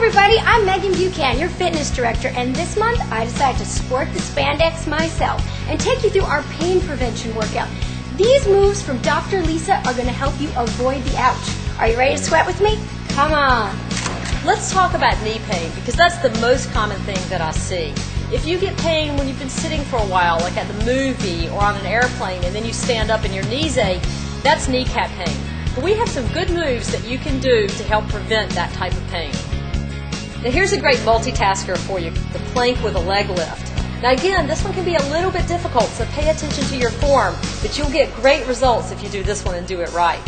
everybody, I'm Megan Buchan, your fitness director, and this month I decided to sport the spandex myself and take you through our pain prevention workout. These moves from Dr. Lisa are going to help you avoid the ouch. Are you ready to sweat with me? Come on. Let's talk about knee pain, because that's the most common thing that I see. If you get pain when you've been sitting for a while, like at the movie or on an airplane, and then you stand up and your knees ache, that's kneecap pain. But we have some good moves that you can do to help prevent that type of pain. Now here's a great multitasker for you, the plank with a leg lift. Now again, this one can be a little bit difficult, so pay attention to your form, but you'll get great results if you do this one and do it right.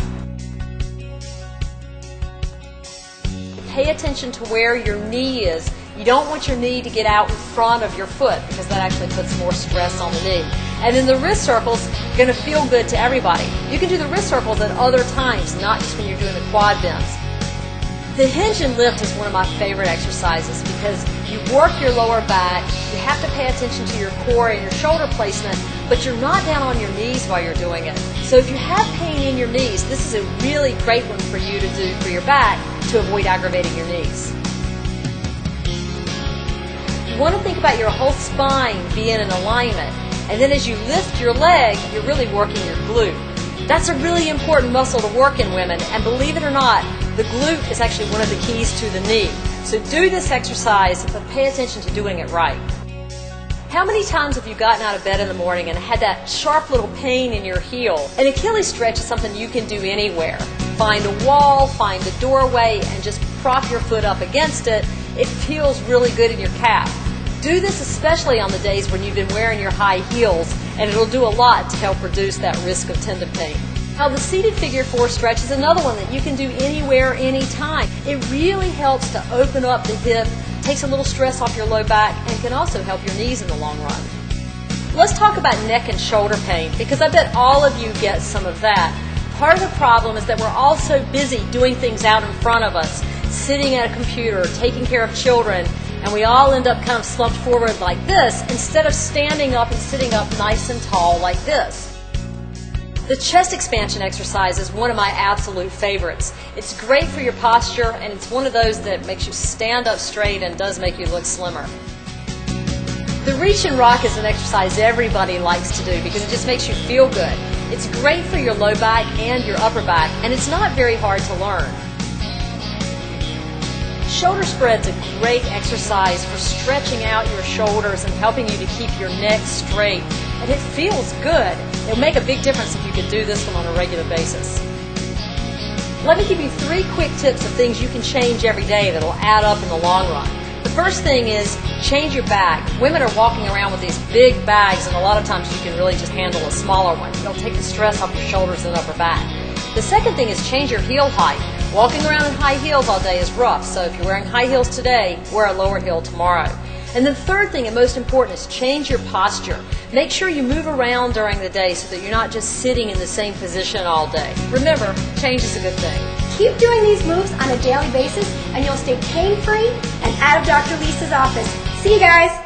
Pay attention to where your knee is. You don't want your knee to get out in front of your foot because that actually puts more stress on the knee. And then the wrist circles are going to feel good to everybody. You can do the wrist circles at other times, not just when you're doing the quad bends. The hinge and lift is one of my favorite exercises because you work your lower back, you have to pay attention to your core and your shoulder placement, but you're not down on your knees while you're doing it. So if you have pain in your knees, this is a really great one for you to do for your back to avoid aggravating your knees. You want to think about your whole spine being in alignment, and then as you lift your leg, you're really working your glute. That's a really important muscle to work in women, and believe it or not, the glute is actually one of the keys to the knee. So do this exercise, but pay attention to doing it right. How many times have you gotten out of bed in the morning and had that sharp little pain in your heel? An Achilles stretch is something you can do anywhere. Find a wall, find a doorway, and just prop your foot up against it. It feels really good in your calf. Do this especially on the days when you've been wearing your high heels, and it'll do a lot to help reduce that risk of tendon pain. Now the seated figure 4 stretch is another one that you can do anywhere, anytime. It really helps to open up the hip, takes a little stress off your low back, and can also help your knees in the long run. Let's talk about neck and shoulder pain, because I bet all of you get some of that. Part of the problem is that we're all so busy doing things out in front of us, sitting at a computer, taking care of children, and we all end up kind of slumped forward like this instead of standing up and sitting up nice and tall like this. The chest expansion exercise is one of my absolute favorites. It's great for your posture, and it's one of those that makes you stand up straight and does make you look slimmer. The reach and rock is an exercise everybody likes to do because it just makes you feel good. It's great for your low back and your upper back, and it's not very hard to learn. Shoulder spread's a great exercise for stretching out your shoulders and helping you to keep your neck straight. And it feels good. It'll make a big difference if you can do this one on a regular basis. Let me give you 3 quick tips of things you can change every day that'll add up in the long run. The first thing is change your bag. Women are walking around with these big bags, and a lot of times you can really just handle a smaller one. It'll take the stress off your shoulders and upper back. The second thing is change your heel height. Walking around in high heels all day is rough, so if you're wearing high heels today, wear a lower heel tomorrow. And the third thing, and most important, is change your posture. Make sure you move around during the day so that you're not just sitting in the same position all day. Remember, change is a good thing. Keep doing these moves on a daily basis, and you'll stay pain-free and out of Dr. Lisa's office. See you guys!